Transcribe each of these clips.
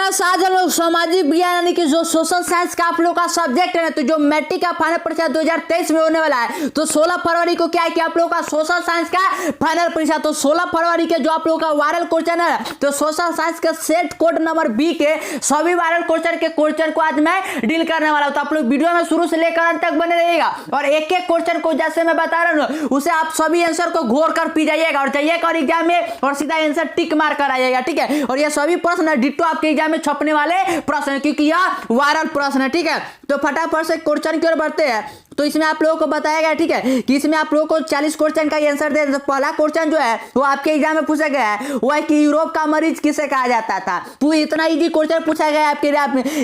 मेरे साथ हम लोग सामाजिक विज्ञान यानी कि जो सोशल साइंस का आप लोग का सब्जेक्ट है ना, तो जो मैट्रिक का फाइनल परीक्षा 2023 में होने वाला है, तो 16 फरवरी को क्या है कि आप लोग का सोशल साइंस का फाइनल परीक्षा, तो 16 फरवरी के जो आप लोग का वायरल क्वेश्चन है, तो सोशल साइंस के सेट कोड नंबर बी के सभी वायरल क्वेश्चन को आज मैं डील करने वाला हूं। तो आप लोग वीडियो में शुरू से लेकर अंत तक बने रहिएगा और एक एक क्वेश्चन को जैसे मैं बता रहा हूं उसे आप सभी आंसर को घोर कर पी जाइएगा और जाइएगा और एग्जाम में और सीधा आंसर टिक मार कर आइएगा, ठीक है। और ये सभी प्रश्न डिट्टो आपके एग्जाम में छपने वाले प्रश्न है, क्योंकि यह वायरल प्रश्न है, ठीक है। तो फटाफट से क्वेश्चन की ओर बढ़ते हैं। तो इसमें आप लोगों को बताया गया, ठीक है, कि इसमें आप लोगों को 40 क्वेश्चन का आंसर दे। तो पहला क्वेश्चन जो है वो आपके एग्जाम में पूछा गया है, वो है कि यूरोप का मरीज किसे कहा जाता था। तो इतना इजी क्वेश्चन पूछा गया है आपके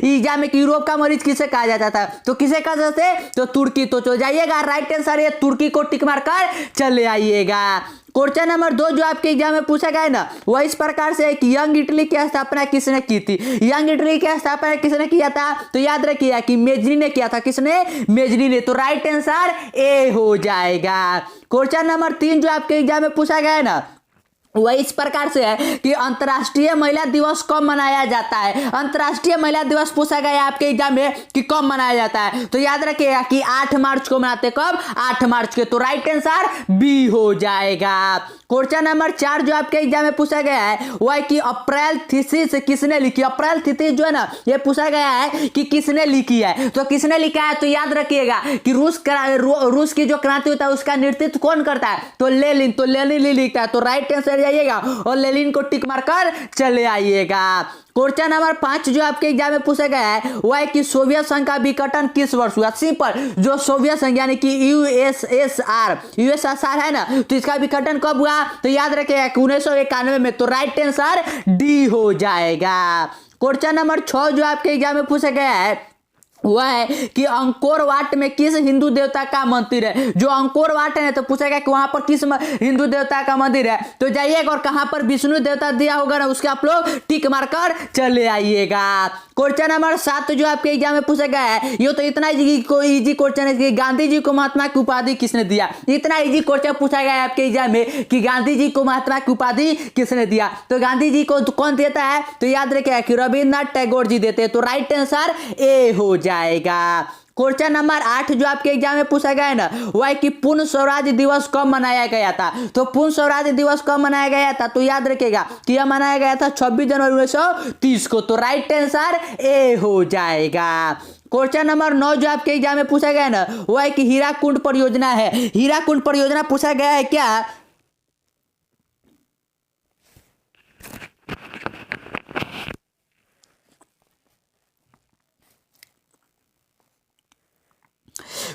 एग्जाम में कि यूरोप का मरीज किसे कहा जाता था, तो किसे कहा जाता है, तो तुर्की। तो जाइएगा राइट आंसर है तुर्की को टिक मार कर चले आइएगा। क्वेश्चन नंबर 2 जो आपके एग्जाम में पूछा गया है ना, वह इस प्रकार से है कि यंग इटली की स्थापना किसने की थी। यंग इटली की स्थापना किसने किया था, तो याद रखिए कि मेजनी ने किया था। किसने, मेजनी ने। तो राइट आंसर ए हो जाएगा। क्वेश्चन नंबर 3 जो आपके एग्जाम में पूछा गया है ना, वह इस प्रकार से है कि अंतर्राष्ट्रीय महिला दिवस कब मनाया जाता है। अंतर्राष्ट्रीय महिला दिवस पूछा गया है आपके एग्जाम में कि कब मनाया जाता है, तो याद रखिएगा कि 8 मार्च को मनाते। कब, 8 मार्च के। तो राइट आंसर बी हो जाएगा। क्वेश्चन नंबर 4 जो आपके एग्जाम में पूछा गया है वह है कि अप्रैल थीसिस किसने लिखी। अप्रैल थीसिस जो है ना, ये पूछा गया है कि किसने लिखी है। तो किसने लिखा है, तो याद रखिएगा कि रूस की जो क्रांति होता है उसका नेतृत्व कौन करता है, तो लेनिन। तो लेनिन लिखता है। तो राइट आंसर जाइएगा और लेनिन को टिक मारकर चले आइएगा। क्वेश्चन नंबर 5 जो आपके एग्जाम में पूछा गया है वह है कि सोवियत संघ का विघटन किस वर्ष हुआ। सिंपल, जो सोवियत संघ यानी कि यूएसएसआर है ना, तो इसका विघटन कब हुआ, तो याद रखिएगा कि 1991 में। तो राइट आंसर डी हो जाएगा। क्वेश्चन नंबर 6 जो आपके एग्जाम में पूछा गया है वह है कि अंकोर वाट में किस हिंदू देवता का मंदिर है। जो अंकोर वाट है तो पूछेगा कि वहां पर किस हिंदू देवता का मंदिर है, तो जाइएगा और कहां पर विष्णु देवता दिया होगा ना उसके आप लोग टिक मारकर चले आइएगा। क्वेश्चन नंबर 7 जो आपके एग्जाम में पूछा गया है, ये तो इतना इजी क्वेश्चन है कि गांधी जी को महात्मा की उपाधि किसने दिया। इतना इजी क्वेश्चन पूछा गया है आपके एग्जाम में कि गांधी जी को महात्मा की उपाधि किसने दिया। तो गांधी जी को कौन देता है, तो याद रखिए कि रविन्द्रनाथ टैगोर जी देते हैं। तो राइट आंसर ए हो जाएगा। क्वेश्चन नंबर 8 जो आपके एग्जाम में पूछा गया है ना, वह है कि पूर्ण स्वराज दिवस कब मनाया गया था। तो पूर्ण स्वराज दिवस कब मनाया गया था, तो याद रखिएगा कि यह मनाया गया था 26 जनवरी 1930 को। तो राइट आंसर ए हो जाएगा। क्वेश्चन नंबर 9 जो आपके एग्जाम में पूछा गया है ना, वह है कि हीराकुंड परियोजना है। हीराकुंड परियोजना पूछा गया है क्या,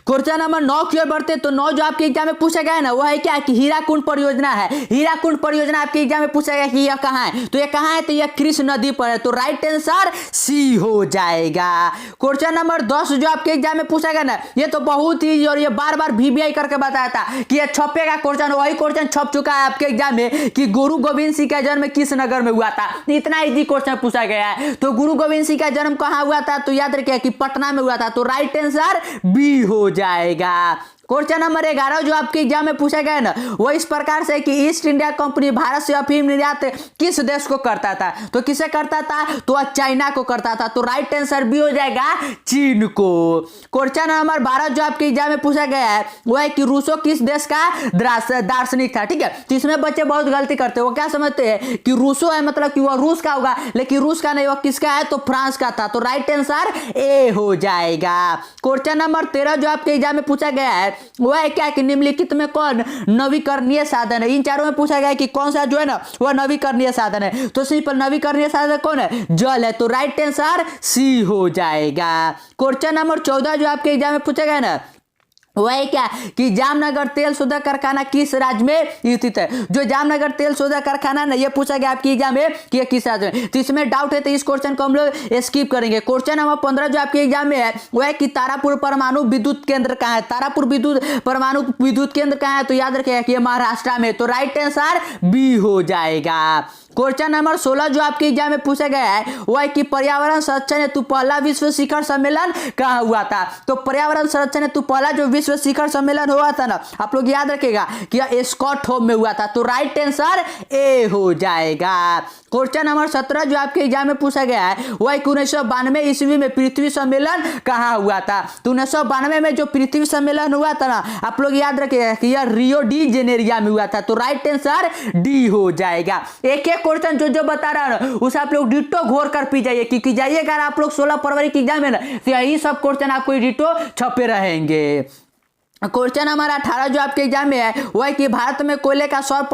क्वेश्चन नंबर 9 की ओर बढ़ते। तो 9 जो आपके एग्जाम में पूछा गया है ना, वो है क्या कि हीराकुंड परियोजना है। हीराकुंड परियोजना आपके एग्जाम में पूछा गया कि यह कहां है, तो यह कहां है, तो यह कृष्ण नदी पर है। तो राइट आंसर सी हो जाएगा। क्वेश्चन नंबर 10 जो आपके एग्जाम में पूछा गया ना, ये तो बहुत ही और ये बार बार VBI करके बताया था कि यह छपेगा क्वेश्चन। वही क्वेश्चन छप चुका है आपके एग्जाम में कि गुरु गोविंद सिंह का जन्म किस नगर में हुआ था। इतना इजी क्वेश्चन पूछा गया है। तो गुरु गोविंद सिंह का जन्म कहां हुआ था, तो याद रखिए कि पटना में हुआ था। तो राइट आंसर बी हो जाएगा। क्वेश्चन नंबर 11 जो आपके एग्जाम में पूछा गया है ना, वो इस प्रकार से कि ईस्ट इंडिया कंपनी भारत से अफीम निर्यात किस देश को करता था। तो किसे करता था, तो चाइना को करता था। तो राइट आंसर भी हो जाएगा चीन को। क्वेश्चन नंबर 12 जो आपके एग्जाम में पूछा गया है वो है कि रूसो किस देश का दार्शनिक था, ठीक है। तो इसमें बच्चे बहुत गलती करते हैं, वो क्या समझते हैं कि रूसो है मतलब कि वह रूस का होगा, लेकिन रूस का नहीं, वह किसका है, तो फ्रांस का था। तो राइट आंसर ए हो जाएगा। क्वेश्चन नंबर 13 जो आपके एग्जाम में पूछा गया है वह है क्या कि निम्नलिखित में कौन नवीकरणीय साधन है। इन चारों में पूछा गया है कि कौन सा जो है ना वह नवीकरणीय साधन है। तो सिंपल नवीकरणीय साधन कौन है, जल है। तो राइट आंसर सी हो जाएगा। क्वेश्चन नंबर 14 जो आपके एग्जाम में पूछा गया है ना, वह है क्या कि जामनगर तेल शोधक कारखाना किस राज्य में स्थित है। जो जामनगर तेल शोधक कारखाना ना, ये पूछा गया आपके एग्जाम में कि ये किस राज्य में। तो इसमें डाउट है तो इस क्वेश्चन को हम लोग स्किप करेंगे। क्वेश्चन नंबर 15 जो आपके एग्जाम में है वह है कि तारापुर परमाणु विद्युत केंद्र कहाँ है। तारापुर परमाणु विद्युत केंद्र कहाँ है, तो याद रखिएगा कि ये महाराष्ट्र में। तो राइट आंसर बी हो जाएगा। क्वेश्चन नंबर 16 जो आपके एग्जाम में पूछा गया है वह है कि पर्यावरण संरक्षण हेतु पहला विश्व शिखर सम्मेलन कहाँ हुआ था। तो पर्यावरण संरक्षण हेतु पहला जो विश्व शिखर सम्मेलन हुआ था ना, आप लोग याद रखेगा कि स्टॉकहोम में हुआ था। तो राइट आंसर ए हो जाएगा। क्वेश्चन नंबर 17 जो आपके एग्जाम में पूछा गया है वह 1992 ईस्वी में पृथ्वी सम्मेलन कहाँ हुआ था। तो 1992 में जो पृथ्वी सम्मेलन हुआ था ना, आप लोग याद रखिएगा कि यह रियो डी जेनेरिया में हुआ था। तो राइट आंसर डी हो जाएगा। एक एक क्वेश्चन जो बता रहा है उसे आप लोग डिटो घोर कर पी जाइए, क्योंकि जाइएगा आप लोग 16 फरवरी के एग्जाम में ना, तो यही सब क्वेश्चन आपको डिटो छपे रहेंगे। क्वेश्चन नंबर 18 जो आपके एग्जाम में है वह है कि भारत में कोयले का सब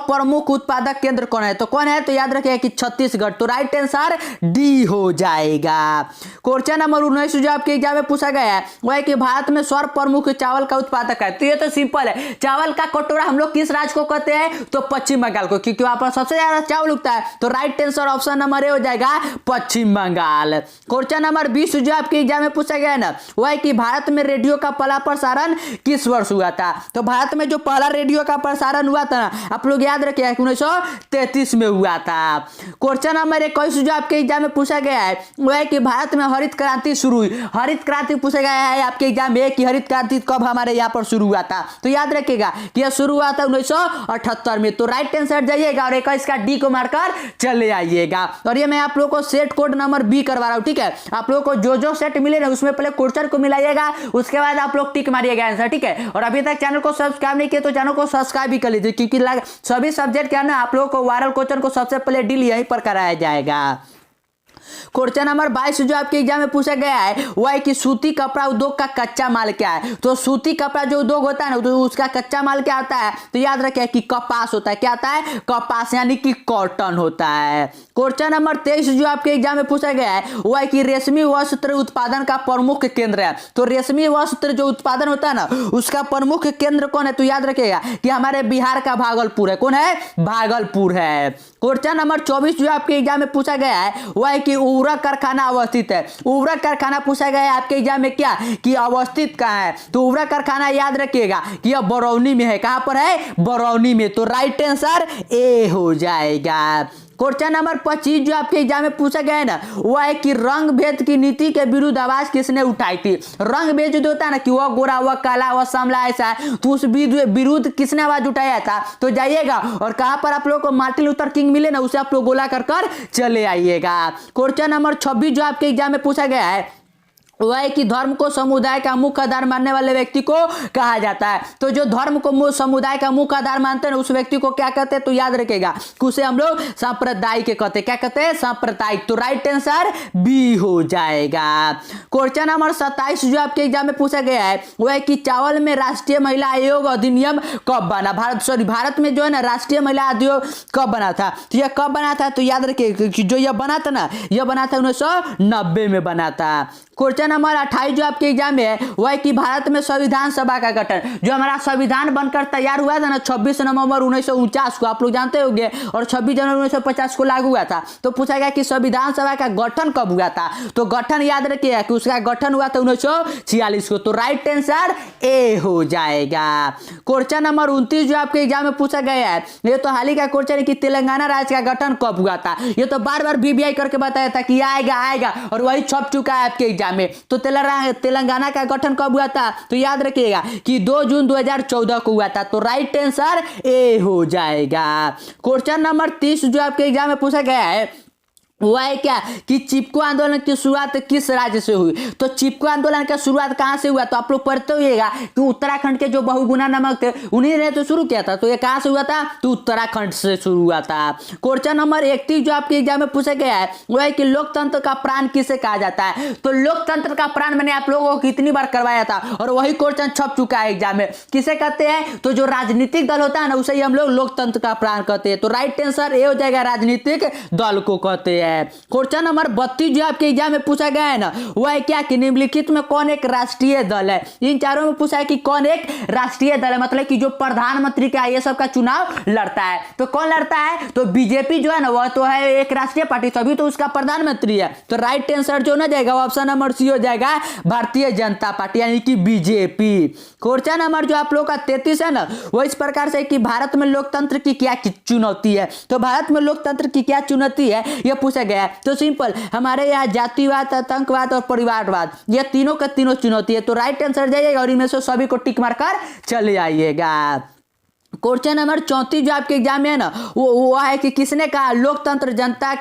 प्रमुख उत्पादक केंद्र कौन है। तो कौन है, तो याद रखिए कि छत्तीसगढ़। तो राइट आंसर डी हो जाएगा। क्वेश्चन नंबर 19 जो आपके एग्जाम में पूछा गया है वह है कि भारत में सर्व प्रमुख चावल का उत्पादक है। तो ये तो सिंपल है, चावल का कटोरा हम लोग किस राज्य को कहते हैं, तो पश्चिम बंगाल को, क्योंकि वहां पर सबसे ज्यादा चावल उगता है। तो right answer option number A हो जाएगा, पश्चिम बंगाल। क्वेश्चन नंबर 20 जो आपके एग्जाम में पूछा गया है ना वह है कि भारत में रेडियो का पहला प्रसारण किस वर्ष हुआ था। तो भारत में जो पहला रेडियो का प्रसारण हुआ था ना, आप लोग याद रखिए 1933 में हुआ था। क्वेश्चन नंबर 21 जो आपके एग्जाम में पूछा गया है वह है कि भारत में हरित क्रांति शुरू हुई। हरित क्रांति पूछा गया है आपके एग्जाम में कि हरित क्रांति कब हमारे यहाँ पर शुरू हुआ था। तो याद रखिएगा कि यह शुरू हुआ था 1978 में। तो राइट आंसर जाइएगा और 21 का डी को मारकर चले आइएगा। और ये मैं आप लोगों को सेट कोड नंबर बी करवा रहा हूँ, ठीक है। आप लोगों को जो सेट मिले ना उसमें पहले क्वेश्चन को मिलाइएगा, उसके बाद आप लोग टिक मारिएगा आंसर, ठीक है। और अभी तक चैनल को सब्सक्राइब नहीं किया तो चैनल को सब्सक्राइब भी कर लीजिए, क्योंकि सभी सब्जेक्ट क्या ना आप लोगों को वायरल क्वेश्चन को सबसे पहले डील यहीं पर कराया जाएगा। क्वेश्चन नंबर 22 जो आपके एग्जाम में पूछा गया है वह है कि सूती कपड़ा उद्योग का कच्चा माल क्या है। तो सूती कपड़ा जो उद्योग होता है ना, तो उसका कच्चा माल क्या होता है, तो याद रखिए कि कपास होता है। क्या होता है, कपास, यानी कि कॉटन होता है। क्वेश्चन नंबर 23 जो आपके एग्जाम में पूछा गया है वह है कि रेशमी वस्त्र उत्पादन का प्रमुख केंद्र है। तो रेशमी वस्त्र जो उत्पादन होता है ना उसका प्रमुख केंद्र कौन है, तो याद रखिएगा कि हमारे बिहार का भागलपुर है। कौन है, भागलपुर है। क्वेश्चन नंबर 24 जो आपके एग्जाम में पूछा गया है वह है कि उर्वरक कारखाना अवस्थित है। उर्वरक कारखाना पूछा गया है आपके एग्जाम में क्या कि अवस्थित कहाँ है। तो उर्वरक कारखाना याद रखिएगा कि यह बरौनी में है। कहां पर है, बरौनी में। तो राइट आंसर ए हो जाएगा। क्वेश्चन नंबर 25 जो आपके एग्जाम में पूछा गया है ना वह है कि रंग भेद की नीति के विरुद्ध आवाज किसने उठाई थी। रंग भेद जो होता है ना कि वह गोरा, वह काला, वह सांवला, ऐसा है, तो उस विरुद्ध किसने आवाज उठाया था। तो जाइएगा और कहां पर आप लोग को मार्टिन लूथर किंग मिले ना उसे आप लोग गोला कर चले आइएगा। क्वेश्चन नंबर 26 जो आपके एग्जाम में पूछा गया है वह है कि धर्म को समुदाय का मुख्य आधार मानने वाले व्यक्ति को कहा जाता है। तो जो धर्म को समुदाय का मुख्य आधार मानते हैं उस व्यक्ति को क्या कहते हैं, तो याद रखेगा कि उसे हम लोग सांप्रदायिक कहते हैं। क्या कहते हैं, सांप्रदायिक। तो राइट आंसर बी हो जाएगा। क्वेश्चन नंबर 27 जो आपके एग्जाम में पूछा गया है वह है कि चावल में राष्ट्रीय महिला आयोग अधिनियम कब बना। भारत में जो है ना राष्ट्रीय महिला आयोग कब बना था। तो यह कब बना था, तो याद रखिए जो यह बना था ना, यह बना था 1990 में बना था। क्वेश्चन नंबर 28 जो आपके एग्जाम में है वह है कि भारत में संविधान सभा का गठन, जो हमारा संविधान बनकर तैयार हुआ था ना 26 नवंबर 1949 को, आप लोग जानते होंगे, और 26 जनवरी 1950 को लागू हुआ था। तो पूछा गया कि संविधान सभा का गठन कब हुआ था। तो गठन याद रखिए कि उसका गठन हुआ था 1946 को। तो राइट आंसर ए हो जाएगा। क्वेश्चन नंबर 29 जो आपके एग्जाम में पूछा गया है ये तो हाल ही का क्वेश्चन है कि तेलंगाना राज्य का गठन कब हुआ था। ये तो बार बार बीबीआई करके बताया था कि आएगा और वही छप चुका है आपके एग्जाम में। तो तेलंगाना का गठन कब हुआ था, तो याद रखिएगा कि 2 जून 2014 को हुआ था। तो राइट आंसर ए हो जाएगा। क्वेश्चन नंबर 30 जो आपके एग्जाम में पूछा गया है वह है क्या कि चिपको आंदोलन की शुरुआत किस राज्य से हुई। तो चिपको आंदोलन की शुरुआत कहां से हुआ, तो आप लोग पढ़ते होइएगा कि उत्तराखंड के जो बहुगुणा नमक थे उन्हीं ने तो शुरू किया था। तो ये कहां से हुआ था, तो उत्तराखंड से शुरू हुआ था। क्वेश्चन नंबर 31 जो आपके एग्जाम में पूछा गया है वह है कि लोकतंत्र का प्राण किसे कहा जाता है। तो लोकतंत्र का प्राण मैंने आप लोगों को कितनी बार करवाया था और वही क्वेश्चन छप चुका है एग्जाम में। किसे कहते हैं, तो जो राजनीतिक दल होता है ना उसे ही हम लोग लोकतंत्र का प्राण कहते हैं। तो राइट आंसर ए हो जाएगा, राजनीतिक दल को कहते हैं। है। क्वेश्चन नंबर 32 जो आपके एग्जाम में पूछा गया है ना, वह है क्या कि निम्नलिखित में कौन एक राष्ट्रीय दल है। इन चारों में पूछा है कि कौन एक राष्ट्रीय दल है, मतलब कि जो प्रधानमंत्री का ये सब का चुनाव लड़ता है। तो कौन लड़ता है, तो बीजेपी जो है ना वह तो है एक राष्ट्रीय पार्टी, तभी तो उसका प्रधानमंत्री है। तो राइट आंसर जो ना जाएगा वो ऑप्शन नंबर सी हो जाएगा, भारतीय जनता पार्टी यानी कि बीजेपी। क्वेश्चन नंबर जो आप लोग का 33 है ना, वो इस प्रकार से कि भारत में लोकतंत्र की क्या चुनौती है। तो भारत में लोकतंत्र की क्या चुनौती है यह पूछा गया है। तो सिंपल, हमारे यहाँ जातिवाद, आतंकवाद और परिवारवाद, ये तीनों का तीनों चुनौती है। तो राइट आंसर जाइएगा और इनमें से सभी को टिक मारकर चले आइएगा। क्वेश्चन नंबर 34 जो आपके एग्जाम में है ना, वो है कि किसने कहा लोकतंत्र जनता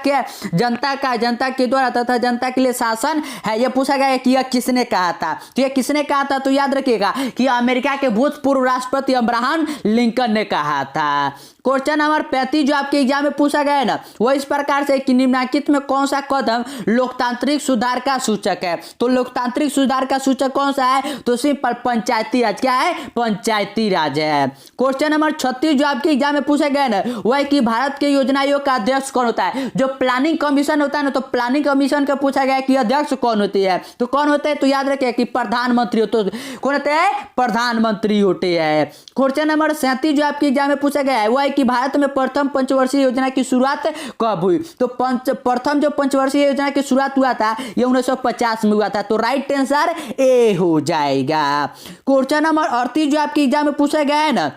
के द्वारा तथा जनता के लिए शासन है। यह पूछा गया है कि यह किसने कहा था। तो यह किसने कहा था, तो याद रखिएगा कि अमेरिका के भूतपूर्व राष्ट्रपति अब्राहम लिंकन ने कहा था। क्वेश्चन नंबर 35 जो आपके एग्जाम में पूछा गया है ना, वो इस प्रकार से कि निम्नलिखित में कौन सा कदम लोकतांत्रिक सुधार का सूचक है। तो लोकतांत्रिक सुधार का सूचक कौन सा है, तो सिंपल पंचायती राज। क्या है, पंचायती राज है। क्वेश्चन नंबर 36 जो आपके एग्जाम में पूछा गया है ना, वो है कि भारत के योजना आयोग का अध्यक्ष कौन होता है। जो प्लानिंग कमीशन होता है ना, तो प्लानिंग कमीशन का पूछा गया कि अध्यक्ष कौन होती है। तो कौन होते हैं, तो याद रखिए कि प्रधानमंत्री। तो कौन होते हैं, प्रधानमंत्री होते हैं। क्वेश्चन नंबर 37 जो आपके एग्जाम में पूछा गया है, वो है कि भारत में प्रथम पंचवर्षीय योजना की शुरुआत कब हुई। तो प्रथम जो पंचवर्षीय योजना की शुरुआत हुआ था ये 1950 में हुआ था। तो राइट आंसर ए हो जाएगा। क्वेश्चन नंबर 38 जो आपके एग्जाम में पूछा गया है ना,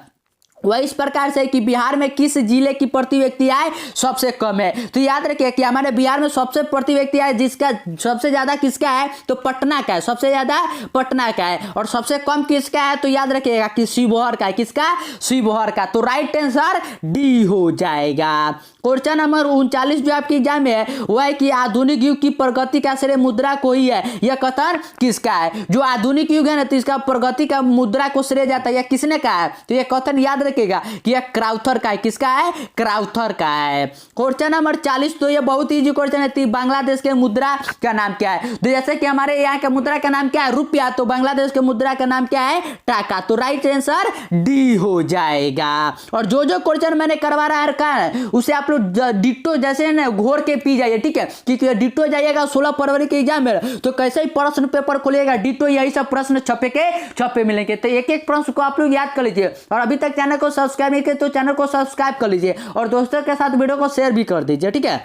वह इस प्रकार से कि बिहार में किस जिले की प्रति व्यक्ति आय सबसे कम है। तो याद रखिए कि हमारे बिहार में सबसे प्रति व्यक्ति आय जिसका सबसे ज्यादा किसका है, तो पटना का है। सबसे ज्यादा पटना का है और सबसे कम किसका है, तो याद रखिएगा कि शिवहर का है। किसका, शिवहर का। तो राइट आंसर डी हो जाएगा। क्वेश्चन नंबर 39 जो आपके एग्जाम में है, वह है कि आधुनिक युग की प्रगति का श्रेय मुद्रा को ही है। यह कथन किसका है। जो आधुनिक युग है ना, तो इसका प्रगति का मुद्रा को श्रेय जाता है। यह किसने कहा है, तो यह कथन याद रखिएगा कि यह क्राउथर का है। किसका है, क्राउथर का है। क्वेश्चन नंबर 40 तो यह बहुत इजी क्वेश्चन है। बांग्लादेश के मुद्रा का नाम क्या है। तो जैसे कि हमारे यहाँ के मुद्रा का नाम क्या है, रुपया, तो बांग्लादेश के मुद्रा का नाम क्या है, टाका। तो राइट आंसर डी हो जाएगा। और जो जो क्वेश्चन मैंने करवा रहा है उसे आप डिट्टो जैसे ना घोर के पी जाइए, ठीक है। क्योंकि डिट्टो जाइएगा 16 फरवरी के एग्जाम में, तो कैसे ही प्रश्न पेपर खोलिएगा डिट्टो यही सब प्रश्न छपे मिलेंगे। तो एक एक प्रश्न को आप लोग याद कर लीजिए। और अभी तक चैनल को सब्सक्राइब नहीं किया तो चैनल को सब्सक्राइब कर लीजिए और दोस्तों के साथ वीडियो को शेयर भी कर दीजिए, ठीक है।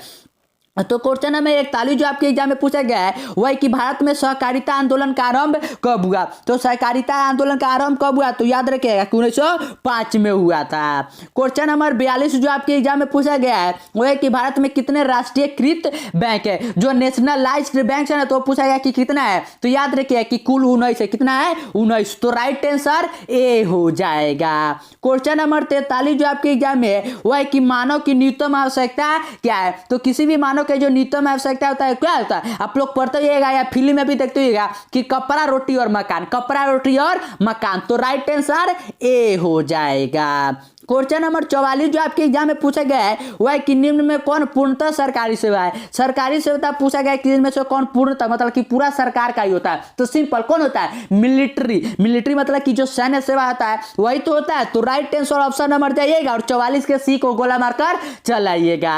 तो क्वेश्चन नंबर 41 जो आपके एग्जाम में पूछा गया है, वह कि भारत में सहकारिता आंदोलन का आरंभ कब हुआ। तो सहकारिता आंदोलन का आरंभ कब हुआ, तो याद रखिएगा 1905 में हुआ था। क्वेश्चन नंबर 42 जो आपके एग्जाम में पूछा गया है, वह है कि भारत में कितने राष्ट्रीयकृत बैंक है। जो नेशनलाइज्ड बैंक है ना, तो पूछा गया कि कितना है। तो याद रखिए कि कुल 19 है। कितना है, 19। तो राइट आंसर ए हो जाएगा। क्वेश्चन नंबर 43 जो आपके एग्जाम में है, वह है कि मानव की न्यूनतम आवश्यकता क्या है। तो किसी भी मानव के जो न्यूनतम आवश्यकता होता है क्या होता है, आप लोग पढ़ते होइएगा या फिल्म में भी देखते होइएगा कि कपड़ा, रोटी और मकान। कपड़ा, रोटी और मकान। तो राइट आंसर ए हो जाएगा। क्वेश्चन नंबर 44 जो आपके एग्जाम में पूछा गया है, वह है कि निम्न में कौन पूर्णतः सरकारी सेवा है। सरकारी सेवा पूछा गया कि इनमें से कौन पूर्णतः, मतलब कि पूरा सरकार का ही होता है। तो सिंपल कौन होता है, मिलिट्री मतलब कि जो सैन्य सेवा होता है वही तो होता है। तो राइट आंसर ऑप्शन नंबर जाइएगा और 44 के सी को गोला मारकर चलाइएगा।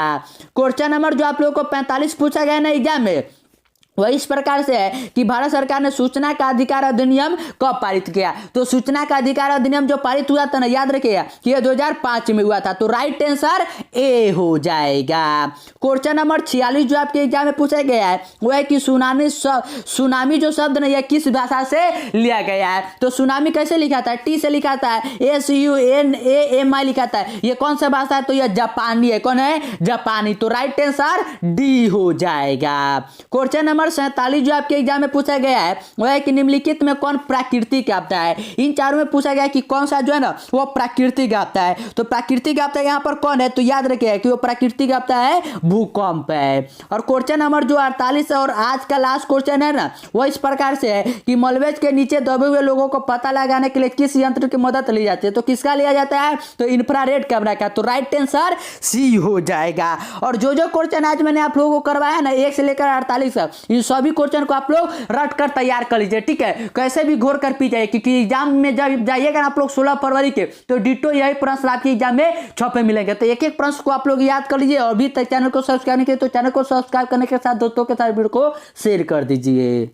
क्वेश्चन नंबर जो आप लोगों को 45 पूछा गया ना एग्जाम में, वह इस प्रकार से है कि भारत सरकार ने सूचना का अधिकार अधिनियम कब पारित किया। तो सूचना का अधिकार अधिनियम जो पारित हुआ था ना, याद रखिएगा कि यह 2005 में हुआ था। तो राइट आंसर ए हो जाएगा। क्वेश्चन नंबर 46 जो आपके एग्जाम में पूछा गया है, वह है कि सुनामी जो शब्द ना, यह किस भाषा से लिया गया है। तो सुनामी कैसे लिखा था, टी से लिखा था, SUNAMI लिखा था। यह कौन सा भाषा है, तो यह जापानी है। कौन है, जापानी। तो राइट आंसर डी हो जाएगा। क्वेश्चन नंबर 47 जो आपके एग्जाम में पूछा गया है, वह है कि निम्नलिखित में कौन प्राकृतिक आपदा है। इन चारों में पूछा गया कि कौन सा जो है ना वो प्राकृतिक आपदा है। तो प्राकृतिक आपदा यहाँ पर कौन है, तो याद रखिए कि वो प्राकृतिक आपदा है भूकंप है। और क्वेश्चन नंबर जो 48 और आज का लास्ट क्वेश्चन है ना, वो इस प्रकार से है कि मलबे के नीचे दबे हुए लोगों को पता लगाने के लिए किस यंत्र की मदद ली जाती है। तो किसका लिया जाता है, तो इंफ्रारेड कैमरा का। तो राइट आंसर सी हो जाएगा। और जो जो क्वेश्चन आज मैंने आप लोगों को करवाया ना 1 से लेकर 48 तक, इन सभी क्वेश्चन को आप लोग रट कर तैयार कर लीजिए, ठीक है। कैसे भी घोर कर पी जाइए, क्योंकि एग्जाम में जब जाइएगा ना आप लोग 16 फरवरी के, तो डिटो यही प्रश्न आपके एग्जाम में छपे मिलेंगे। तो एक एक प्रश्न को आप लोग याद कर लीजिए, और अभी तक चैनल को सब्सक्राइब नहीं किए तो चैनल को सब्सक्राइब करने के साथ दोस्तों के साथ वीडियो को शेयर कर दीजिए।